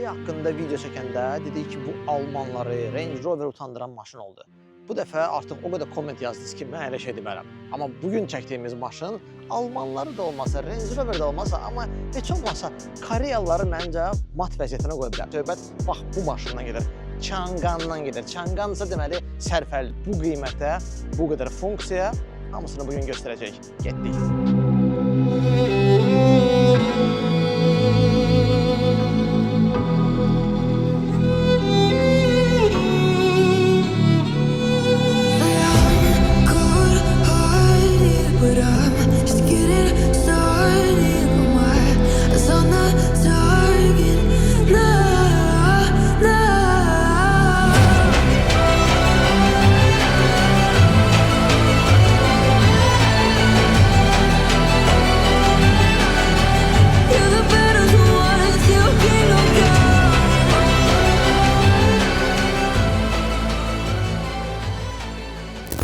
haqqında video çəkəndə dedik ki, bu Almanları Range Rover utandıran maşın oldu. Bu dəfə artıq o qədər komment yazdınız ki, mən elə şey demərəm. Amma bugün çəkdiyimiz maşın Almanları da olmasa, Range Rover da olmasa, amma heç olmasa Koreyalıları məncə mat vəziyyətinə qoya bilər. Söhbət bax bu maşından gedir. Changan'dan gedir. Changan'sa deməli sərfəli. Bu qiymətə, bu qədər funksiya hamısını bugün göstərəcək. Getdik.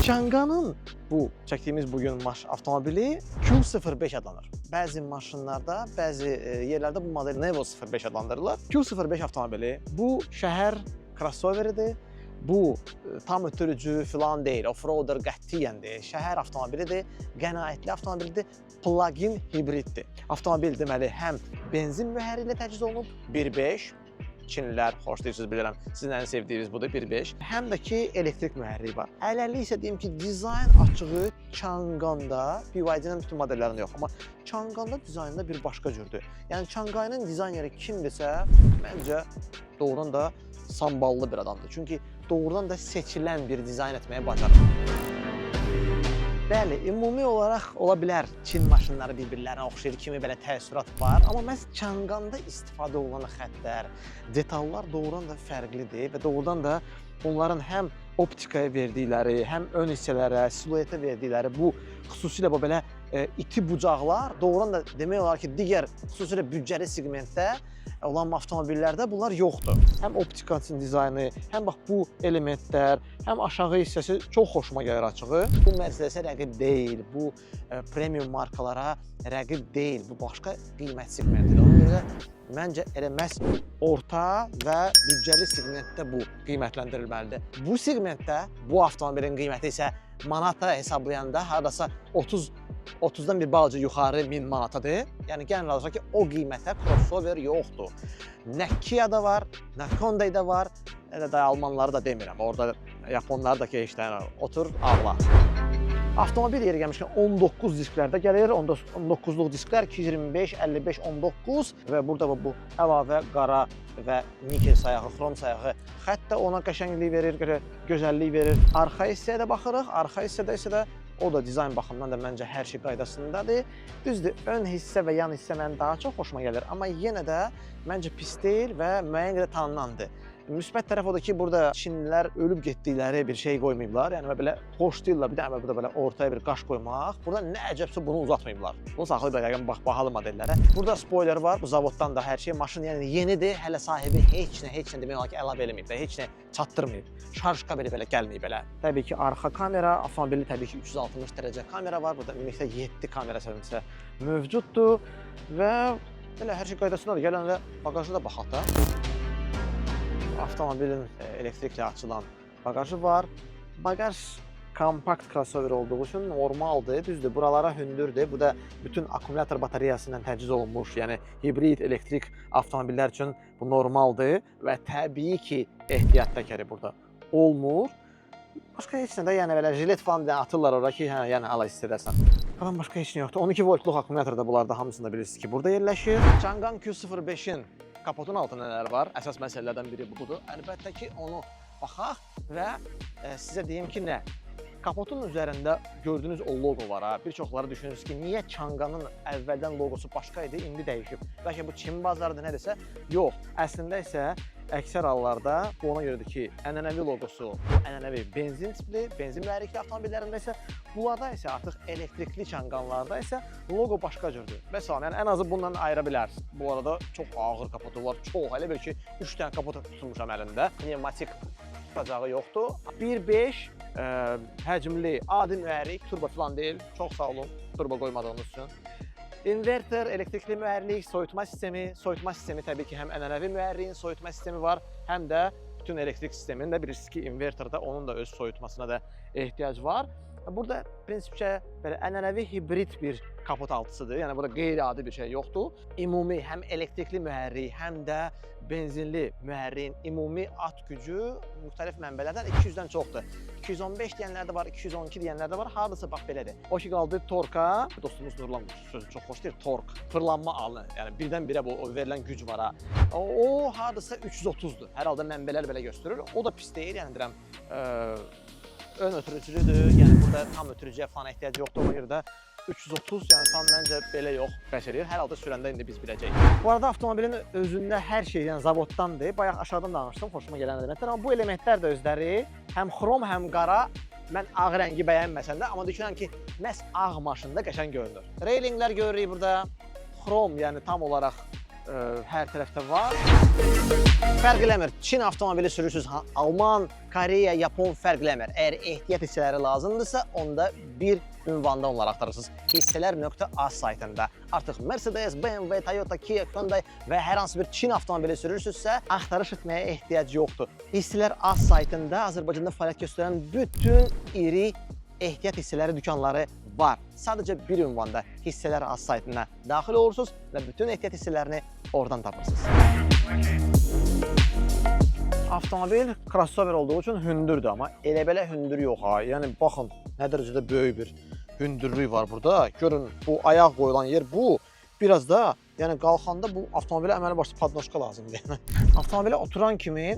Changan'ın bu çəkdiyimiz bugün avtomobili Q05 adlanır. Bəzi maşınlarda, bəzi yerlərdə bu modeli Nevo 05 adlandırırlar. Q05 avtomobili bu şəhər crossoveridir. Bu tam ötürücü filan deyil, off-roader qətiyyən deyil. Şəhər avtomobilidir, qənaətli avtomobilidir, plug-in hibriddir. Avtomobil deməli həm benzin mühərriri ilə təchiz olunub 1.5. Çinlilər xoşlayırsınız bilirəm. Sizin ən sevdiyiniz budur 1.5. Həm də ki elektrik mühərriri var. Hələlik isə deyim ki, dizayn açığı Changan'da, BYD-nin bütün modellərində yox. Amma Changan'da dizaynında bir başqa cürdür. Yəni Changan'ın dizayneri kimdirsə, məncə doğrudan da samballı bir adamdır. Çünki doğrudan da seçilən bir dizayn etməyə bacarır. Bəli, ümumi olaraq ola bilər Çin maşınları bir-birlərinə oxşayır kimi belə təəssürat var. Amma məhz Changan'da istifadə olunan xəttlər, detallar doğrudan da fərqlidir və doğrudan da bunların həm optikaya verdikləri, həm ön hissələrə, siluetə verdikləri bu xüsusilə bu belə iti bucaqlar doğrudan da demək olar ki, digər xüsusilə büdcəli segmentdə olan avtomobillərdə bunlar yoxdur. Həm optikasının dizaynı, həm bax bu elementlər, həm aşağı hissəsi çox xoşuma gəlir açığı. Bu Mercedes-ə rəqib deyil, bu premium markalara rəqib deyil, bu başqa qiymət segmentidir. Ona görə məncə elə məhz orta və büdcəli segmentdə bu qiymətləndirilməlidir. Bu segmentdə bu avtomobilin qiyməti isə manata hesablayanda hardasa 30-dan bir balaca yuxarı 1000 manatadır. Yəni gəlin alırsa ki, o qiymətə crossover yoxdur. Nə Kia-da var, nə Hyundai-da var, nə də Almanları da demirəm. Orada Yaponları da ki, işte, otur, ağla. Avtomobil yeri gəlmişkən 19 disklərdə gəlir. 19-luq disklər 225, 55, 19 və burada bu əlavə qara və nikel sayağı, xrom sayağı xətt də ona qəşənglik verir, gözəllik verir. Arxa hissəyə də baxırıq. Arxa hissədə isə də o da dizayn baxımından da məncə hər şey qaydasındadır. Düzdür, ön hissə və yan hissə mənim daha çox xoşuma gəlir. Amma yenə də məncə pis deyil və müəyyən qədər tanınandır. Müsbət tərəf odur ki, burada Çinlilər ölüb getdikləri bir şey qoymayıblar. Yəni belə xoş deyirlər, bir dənə burada belə ortaya bir qaş qoymaq. Burada nə əcəbsə bunu uzatmayıblar. Bunu saxlayıblar yəqin bahalı modellərə. Burada spoiler var, bu zavoddan da hər şey. Maşın yəni yenidir, hələ sahibi heç nə demək olar ki, əlavə eləməyib və heç nə çatdırmayıb. Şarj kabeli belə gəlməyib elə. Təbii ki, arxa kamera, avtomobili təbii ki 360 dərəcə kamera var. Burada ümumilikdə 7 kamera səviyyəsi mövcuddur və belə hər şey qaydasındadır. Gələn də bagajı da baxaq da. Avtomobilin elektriklə açılan bagajı var. Bagaj kompakt crossover olduğu üçün normaldır, düzdür. Buralara hündürdür. Bu da bütün akkumulyator batareyasından təchiz olunmuş, yəni hibrid elektrik avtomobillər üçün bu normaldır və təbii ki, ehtiyat təkəri burada olmur. Başqa heç nə də, yəni belə jilet falan atırlar ora ki, hə, yəni ala istədərsən. Qalan başqa heç nə yoxdur. 12 voltluq akkumulyator da bunlarda hamısında bilirsiniz ki, burada yerləşir. Changan Q05-in kapotun altında nələr var? Əsas məsələlərdən biri budur. Əlbəttə ki, onu baxaq və sizə deyim ki, nə? Kapotun üzərində gördüyünüz o loqo var ha. Bir çoxları düşünürsünüz ki, niyə Changan'ın əvvəldən loqosu başqa idi, indi dəyişib? Bəlkə bu Çin bazarıdır, nədirsə? Yox, əslində isə əksər hallarda bu ona görədir ki, ənənəvi loqosu, ənənəvi benzin tipli, benzin mühərrikli avtomobillərində isə, bunlarda isə artıq elektrikli Changan'larda isə loqo başqa cürdür. Məsələn, yəni ən azı bundan ayıra bilərsiniz. Bu arada çox ağır kapotu var, çox, elə bir ki, 3 dənə kapot tutulmuşam əlində. Pneumatik tutacağı yoxdur. 1.5 həcmli, adi mühərrik, turbo falan deyil. Çox sağ olun turbo qoymadığınız üçün. inverter, elektrikli mühərrik, soyutma sistemi təbii ki, həm ənənəvi mühərriyin soyutma sistemi var, həm də bütün elektrik sisteminin də bilirsiniz ki, inverterdə onun da öz soyutmasına da ehtiyac var. Burada prinsipcə belə ənənəvi hibrid bir kapot altısıdır. Yəni burada qeyri-adi bir şey yoxdur. Ümumi həm elektrikli mühərrik, həm də benzinli mühərriyin ümumi at gücü müxtəlif mənbələrdən 200-dən çoxdur. 215 deyənlər də var, 212 deyənlər də var. Hardasa bax belədir. O ki qaldı torka. Dostumuz Nurlan sözü çox xoş deyir. Tork, fırlanma alanı. Yəni birdən-birə bu verilən güc var ha. O hardasa 330-dur. Hər halda mənbələr belə göstərir. O da pis deyil. Yəni deyirəm, ön ötürücülüdür. Yəni burada tam ötürücüyə falan ehtiyac yoxdur. Ona görə də 330, yəni tam məncə belə yox bəs edir. Hər halda sürəndə indi biz biləcəyik. Bu arada avtomobilin özündə hər şey yəni zavoddandır. Bayaq aşağıdan danışdım, xoşuma gələn elementlər. Amma bu elementlər də özləri həm xrom, həm qara. Mən ağ rəngi bəyənməsəm də, amma düşünürəm ki, məhz ağ maşında qəşəng görünür. Railinglər görürük burada. Xrom, yəni tam olaraq hər tərəfdə var. Fərq eləmir. Çin avtomobili sürürsünüz, Alman, Koreya, Yapon fərq eləmir. Əgər ehtiyat hissələri lazımdırsa, onda bir ünvanda onları axtarırsınız. Hissələr.az saytında. Artıq Mercedes, BMW, Toyota, Kia, Hyundai və hər hansı bir Çin avtomobili sürürsünüzsə, axtarış etməyə ehtiyac yoxdur. Hissələr.az saytında Azərbaycanda fəaliyyət göstərən bütün iri ehtiyat hissələri dükanları var. Sadəcə bir ünvanda Hissələr.az saytına daxil olursunuz və bütün ehtiyat hissələrini oradan tapırsınız. Avtomobil crossover olduğu üçün hündürdür, amma elə-belə hündür yox ha. Yəni baxın, nə dərəcədə böyük bir hündürlük var burada. Görün, bu ayaq qoyulan yer bu. Biraz da, yəni qalxanda bu avtomobilə əməli başlı podnoşka lazımdır. Avtomobilə oturan kimi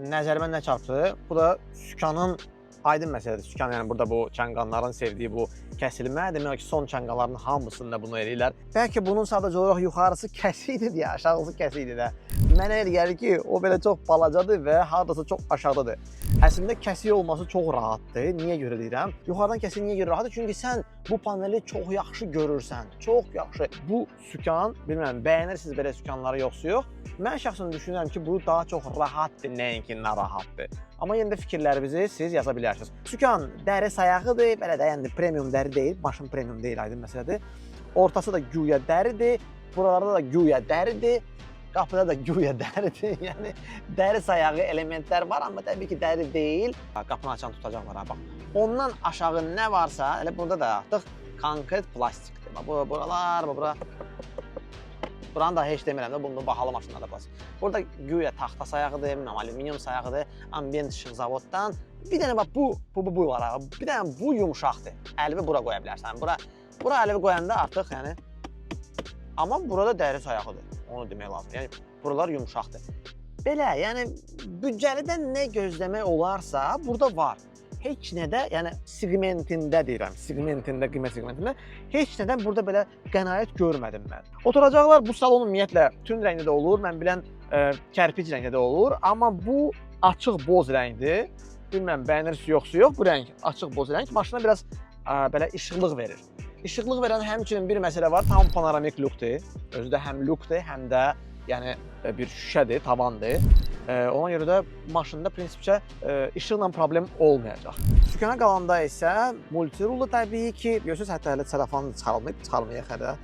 nəzərimə nə çarpdı? Bu da sükanın aydın məsələdir. Sükan, yəni burada bu çanqanların sevdiyi bu kəsilmə, demək ki, son çanqaların hamısında bunu eləyirlər. Bəlkə bunun sadəcə olaraq yuxarısı kəsikdir deyə, aşağısı kəsikdir də. Mənə elə gəlir ki, o belə çox balacadır və hardasa çox aşağıdadır. Əslində kəsik olması çox rahatdır. Niyə görə deyirəm? Yuxarıdan kəsik niyə görə rahatdır? Çünki sən bu paneli çox yaxşı görürsən. Çox yaxşı. Bu sükan, bilmirəm, bəyənirsiniz belə sükanları yoxsa yox. Mən şəxsən düşünürəm ki, bu daha çox rahatdır, nəinki narahatdır. Amma yenə də fikirlərinizi siz yaza bilərsiniz. Sükan dəri sayağıdır, belə də, yəni premium dəri deyil, maşın premium deyil, aydın məsələdir. Ortası da güya dəridir, buralarda da güya dəridir. Qapıda da güya dəridir, yəni dəri sayağı elementlər var, amma təbii ki, dəri deyil. Qapını açan tutacaq var, bax. Ondan aşağı nə varsa, elə burada da artıq konkret plastikdir. Buralar, bura. Buranı da heç demirəm də, bunun bahalı maşınlarda plastik. Burada güya taxta sayağıdır, alüminium sayağıdır, ambient işıq zavoddan. Bir dənə bax, bu var, bir dənə bu yumuşaqdır. Əlvi bura qoya bilərsən. Bura əlvi qoyanda artıq, yəni, amma burada dəri sayağıdır. Onu demək lazım. Yəni, buralar yumuşaqdır. Belə, yəni, büdcəlidən nə gözləmək olarsa, burada var. Heç nədə, yəni, segmentində deyirəm, qiymət segmentində, heç nədən burada belə qənaət görmədim mən. Oturacaqlar, bu salon ümumiyyətlə tünd rəngdə də olur, mən bilən kərpic rəngdə də olur, amma bu açıq boz rəngdir. Bilməm, bəyənirsiniz yoxsa yox, bu rəng açıq boz rəng maşına biraz belə işıqlıq verir. İşıqlıq verən həmçinin bir məsələ var, tam panoramik lukdur. Özü də həm lukdur, həm də yəni bir şüşədir, tavandır. Ona görə də maşında prinsipcə işıqla problem olmayacaq. Sükana qalanda isə multirullu təbii ki, görürsünüz, hətta hələ telefonunu çıxarmayaq hələ.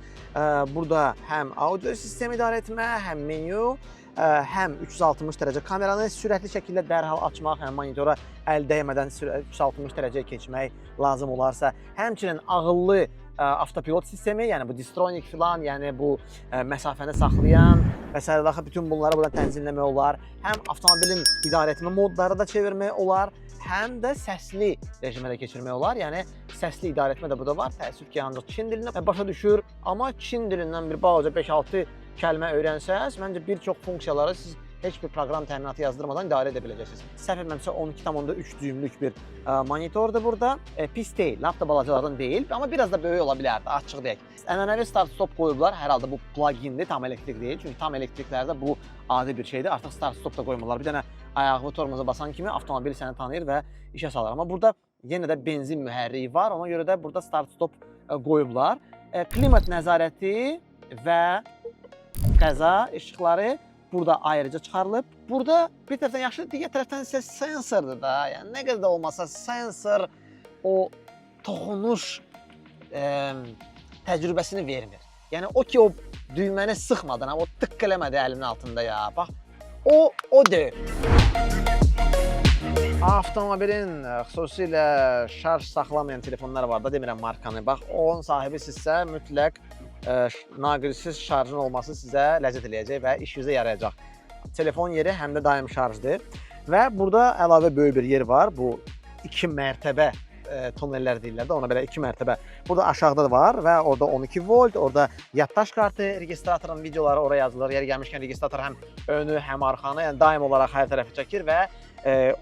Burada həm audio sistemi idarə etmə, həm menyu, həm 360 dərəcə kameranı sürətli şəkildə dərhal açmaq, həm monitora əl dəymədən 360 dərəcəyə keçmək lazım olarsa, həmçinin ağıllı avtopilot sistemi, yəni bu Distronic filan, yəni bu məsafəni saxlayan və s. daxil bütün bunları buradan tənzimləmək olar. Həm avtomobilin idarə etmə modları da çevirmək olar, həm də səsli rejimə də keçirmək olar. Yəni səsli idarə etmə də burada var. Təəssüf ki, ancaq Çin dilindən başa düşür, amma Çin dilindən bir balaca 5-6 kəlmə öyrənsəz, məncə bir çox funksiyaları siz heç bir proqram təminatı yazdırmadan idarə edə biləcəksiniz. Səhv etməmsə 12,3 düymlük bir monitordur burada. Pis deyil, lap da balacalardan deyil, amma biraz da böyük ola bilərdi, açıq deyək. Ənənəvi start-stop qoyublar, hər halda bu plug-indir, tam elektrik deyil. Çünki tam elektriklərdə bu adi bir şeydir. Artıq start-stop da qoymurlar. Bir dənə ayağı tormoza basan kimi avtomobil səni tanıyır və işə salır. Amma burada yenə də benzin mühərriyi var, ona görə də burada start-stop qoyublar. Klimat nəzarəti və qəza işıqları burada ayrıca çıxarılıb. Burada bir tərəfdən yaxşı, digər tərəfdən isə sensordur da. Yəni nə qədər də olmasa sensor o toxunuş təcrübəsini vermir. Yəni o ki o düyməni sıxmadan, o tık eləmədi əlimin altında ya. Bax, o deyil. Avtomobilin xüsusilə şarj saxlamayan telefonlar var da, demirəm markanı. Bax, onun sahibi sizsə mütləq naqilsiz şarjın olması sizə ləzzət eləyəcək və işinizə yarayacaq. Telefon yeri həm də daim şarjdır və burada əlavə böyük bir yer var. Bu 2 mərtəbə tonellər deyirlər də, ona belə 2 mərtəbə. Burada aşağıda var və orada 12 volt, orada yaddaş kartı, registratorun videoları oraya yazılır. Yeri gəlmişkən registrator həm önü, həm arxanı, yəni daim olaraq hər tərəfi çəkir və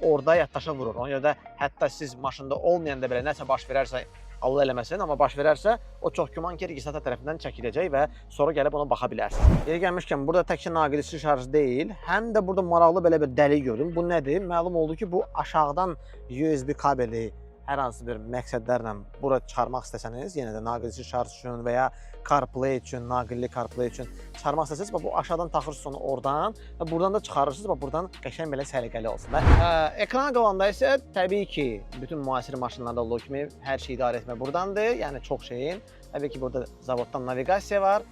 orada yaddaşa vurur. Ona görə də hətta siz maşında olmayanda belə nəsə baş verərsə, Allah eləməsin, amma baş verərsə, o çox güman ki, registrator tərəfindən çəkiləcək və sonra gəlib ona baxa bilərsiniz. Yeri gəlmişkən, burada təkcə naqilsiz şarj deyil, həm də burada maraqlı belə bir dəlik gördüm. Bu nədir? Məlum oldu ki, bu aşağıdan USB kabeli hər hansı bir məqsədlərlə bura çıxarmaq istəsəniz, yenə də naqilsiz şarj üçün və ya CarPlay üçün, naqilli CarPlay üçün çıxarmaq istəsəniz, bu aşağıdan taxırsınız onu oradan və buradan da çıxarırsınız və buradan qəşəng belə səliqəli olsun. Ekrana qalanda isə təbii ki, bütün müasir maşınlarda olduğu kimi hər şeyi idarə etmə buradandır. Yəni çox şeyin. Təbii ki, burada zavoddan naviqasiya var.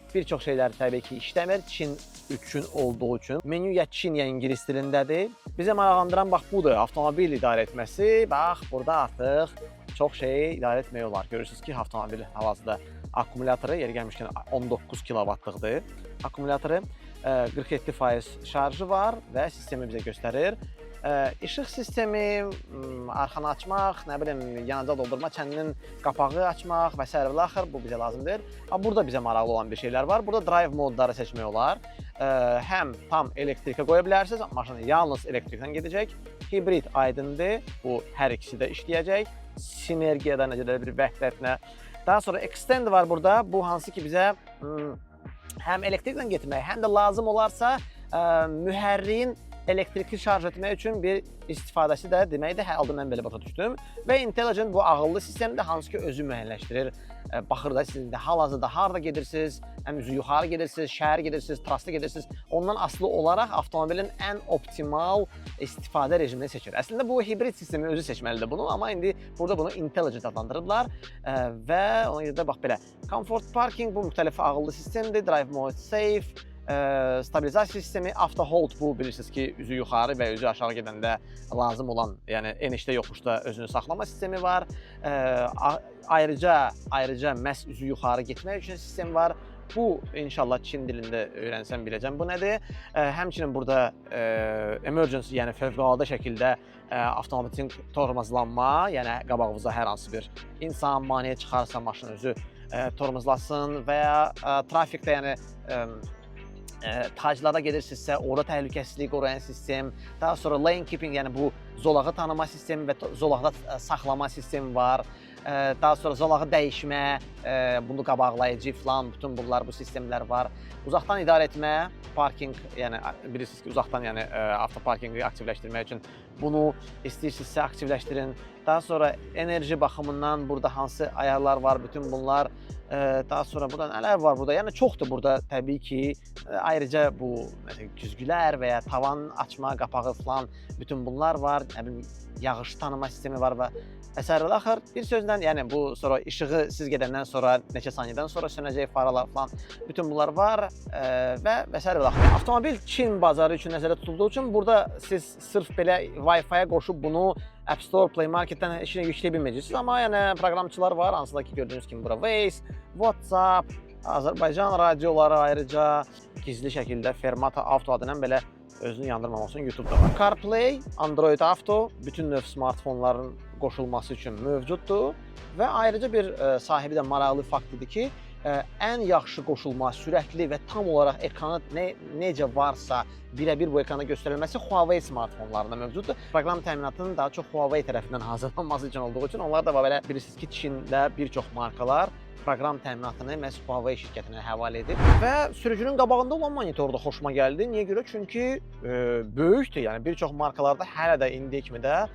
Bir çox şeylər təbii ki, işləmir. Çin üçün olduğu üçün. Menyu ya Çin ya İngilis dilindədir. Bizə maraqlandıran bax budur, avtomobil idarə etməsi. Bax, burada artıq çox şeyi idarə etmək olar. Görürsünüz ki, avtomobil hal-hazırda akkumulatoru yeri gəlmişkən 19 kW'lıqdır. Akkumulatoru 47% şarjı var və sistemi bizə göstərir. İşıq sistemi, arxanı açmaq, nə bilim, yanacaq doldurma çəninin qapağı açmaq və s. və axır bu bizə lazımdır. Burada bizə maraqlı olan bir şeylər var. Burada drive modları seçmək olar. Həm tam elektrikə qoya bilərsiniz, maşın yalnız elektrikdən gedəcək. Hibrid aydındır, bu hər ikisi də işləyəcək. Sinergiyada necə bir vəhdətlə. Daha sonra extend var burada. Bu hansı ki bizə həm elektriklə getmək, həm də lazım olarsa mühərriyin elektrikli şarj etmək üçün bir istifadəsi də deməkdir. Hər halda mən belə başa düşdüm. Və Intelligent bu ağıllı sistemdir, hansı ki özü müəyyənləşdirir. Baxır da siz hal-hazırda harda gedirsiniz, həm üzü yuxarı gedirsiniz, şəhər gedirsiniz, traslı gedirsiniz. Ondan asılı olaraq avtomobilin ən optimal istifadə rejimini seçir. Əslində bu hibrid sistemi özü seçməlidir bunu, amma indi burada bunu Intelligent adlandırıblar və ona görə də bax belə. Comfort Parking bu müxtəlif ağıllı sistemdir, Drive Mode Safe, stabilizasiya sistemi, Auto Hold bu bilirsiniz ki, üzü yuxarı və üzü aşağı gedəndə lazım olan, yəni enişdə yoxuşda özünü saxlama sistemi var. Ayrıca məhz üzü yuxarı getmək üçün sistem var. Bu inşallah Çin dilində öyrənsəm biləcəm bu nədir. Həmçinin burada emergency, yəni fövqəladə şəkildə avtomatik tormozlanma, yəni qabağınıza hər hansı bir insan maneə çıxarsa maşın özü tormozlasın və ya trafikdə, yəni taclara gedirsinizsə, orada təhlükəsizliyi qoruyan sistem, daha sonra lane keeping, yəni bu zolağı tanıma sistemi və zolaqda saxlama sistemi var. Daha sonra zolağı dəyişmə, bunu qabaqlayıcı falan, bütün bunlar, bu sistemlər var. Uzaqdan idarə etmə, parking, yəni bilirsiniz ki, uzaqdan yəni avtoparkinqi aktivləşdirmək üçün bunu istəyirsinizsə aktivləşdirin. Daha sonra enerji baxımından burada hansı ayarlar var, bütün bunlar. Daha sonra burada nələr var burada? Yəni çoxdur burada təbii ki. Ayrıca bu güzgülər və ya tavan açma, qapağı falan, bütün bunlar var. Nə bilim, yağış tanıma sistemi var və əsərlə axır. Bir sözlə, yəni bu sonra işığı siz gedəndən sonra neçə saniyədən sonra sönəcək faralar falan, bütün bunlar var və əsərlə axır. Avtomobil Çin bazarı üçün nəzərdə tutulduğu üçün burada siz sırf belə Wi-Fi-yə qoşub bunu App Store, Play Market-dən işinə yükləyə bilməyəcəksiniz. Amma yəni proqramçılar var, hansıda ki gördüyünüz kimi bura Waze, WhatsApp, Azərbaycan radioları ayrıca gizli şəkildə Fermata Auto adından belə özünü yandırmamaq üçün YouTube-da var. CarPlay, Android Auto bütün növ smartfonların qoşulması üçün mövcuddur və ayrıca bir sahibi də maraqlı faktidir ki, ən yaxşı qoşulma, sürətli və tam olaraq ekranı necə varsa birə-bir bu ekranda göstərilməsi Huawei smartfonlarında mövcuddur. Proqram təminatının daha çox Huawei tərəfindən hazırlanması üçün olduğu üçün onlar da belə bilirsiniz ki, Çində bir çox markalar proqram təminatını məhz Huawei şirkətinə həvalə edir. Və sürücünün qabağında olan monitor da xoşuma gəldi. Niyə görə? Çünki böyükdür. Yəni bir çox markalarda hələ də indiyə kimi də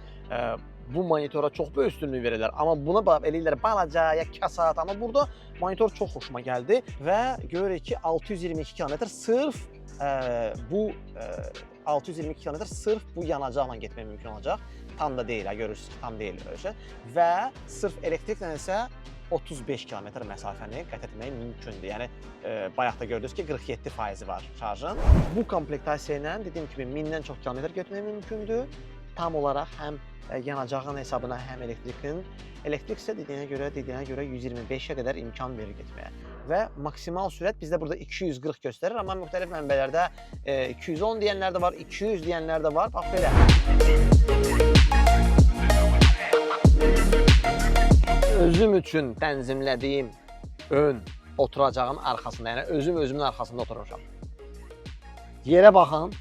bu monitora çox böyük üstünlük verirlər. Amma buna eləyirlər balaca, ya kasat. Amma burada monitor çox xoşuma gəldi və görürük ki 622 km sırf bu 622 km sırf bu yanacaqla getmək mümkün olacaq. Tam da deyil, görürsünüz ki, tam deyil ölçü. Və sırf elektriklə isə 35 kilometr məsafəni qət etmək mümkündür. Yəni bayaq da gördünüz ki, 47% var şarjın. Bu komplektasiya ilə dediyim kimi 1000-dən çox kilometr getmək mümkündür. Tam olaraq həm yanacağın hesabına, həm elektrikin. Elektrik isə dediyinə görə 125-ə qədər imkan verir getməyə. Və maksimal sürət bizdə burada 240 göstərir, amma müxtəlif mənbələrdə 210 deyənlər də var, 200 deyənlər də var. Bax belə. Özüm üçün tənzimlədiyim ön oturacağın arxasında, yəni özümün arxasında oturmuşam. Yerə baxın.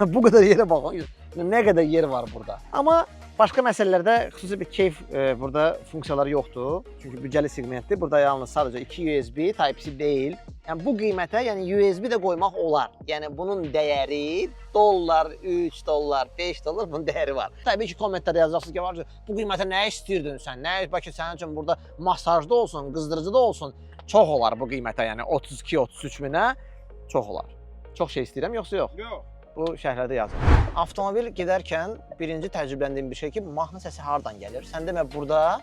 Bu qədər yerə baxın. Nə qədər yer var burada. Amma başqa məsələlərdə xüsusi bir keyf burada funksiyaları yoxdur. Çünki büdcəli segmentdir. Burada yalnız sadəcə 2 USB, Type-C deyil. Yəni bu qiymətə USB də qoymaq olar. Yəni bunun dəyəri dollar, 3 dollar, 5 dollar bunun dəyəri var. Təbii ki, kommentlərdə yazacaqsınız ki, bu qiymətə nə istəyirdin sən? Nə bəlkə sənin üçün burada masajda olsun, qızdırıcı da olsun. Çox olar bu qiymətə, yəni 32-33 minə çox olar. Çox şey istəyirəm, yoxsa yox? Yox. Bu şərhlərdə yazılır. Avtomobil gedərkən birinci təcrübələndiyim bir şey ki, mahnı səsi hardan gəlir? Sən demə, burada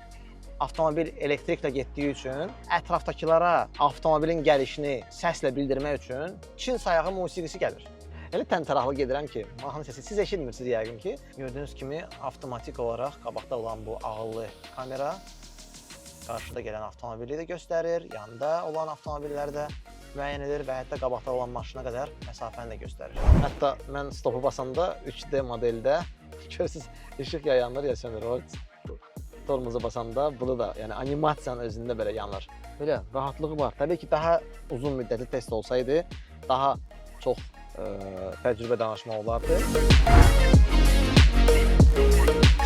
avtomobil elektriklə getdiyi üçün ətrafdakılara avtomobilin gəlişini səslə bildirmək üçün Çin sayağı musiqisi gəlir. Elə təntəraqlı gedirəm ki, mahnı səsi siz eşitmirsiniz yəqin ki. Gördüyünüz kimi avtomatik olaraq qabaqda olan bu ağıllı kamera qarşıda gələn avtomobili də göstərir, yanda olan avtomobillər də müəyyən edir və hətta qabaqda olan maşına qədər məsafəni də göstərir. Hətta mən stopu basanda 3D modeldə görürsünüz, işıq ya yanır ya sönür. O tormoza basanda bunu da, yəni animasiyanın özündə belə yanır. Belə rahatlığı var. Təbii ki, daha uzun müddətli test olsaydı, daha çox təcrübə danışmaq olardı.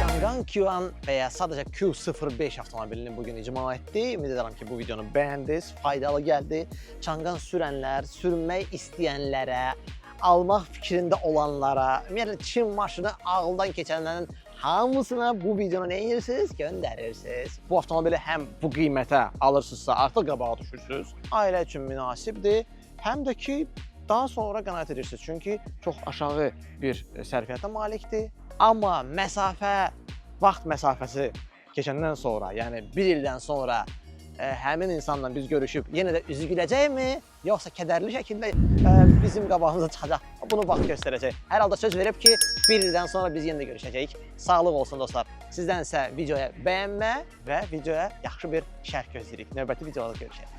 Changan Q-An və ya sadəcə Q05 avtomobilini bugün icma etdi. Ümid edirəm ki, bu videonu bəyəndiniz, faydalı gəldi. Changan sürənlər, sürmək istəyənlərə, almaq fikrində olanlara, ümumiyyətlə Çin maşını ağıldan keçənlərin hamısına bu videonu nə edirsiniz? Göndərirsiniz. Bu avtomobili həm bu qiymətə alırsınızsa artıq qabağa düşürsünüz. Ailə üçün münasibdir. Həm də ki, daha sonra qənaət edirsiniz. Çünki çox aşağı bir sərfiyyata malikdir. Amma vaxt məsafəsi keçəndən sonra, yəni bir ildən sonra həmin insanla biz görüşüb yenə də üzü güləcəkmi, yoxsa kədərli şəkildə bizim qabağımıza çıxacaq? Bunu vaxt göstərəcək. Hər halda söz verib ki, bir ildən sonra biz yenə də görüşəcəyik. Sağlıq olsun dostlar. Sizdən isə videoya bəyənmə və videoya yaxşı bir şərh gözləyirik. Növbəti videoda görüşək.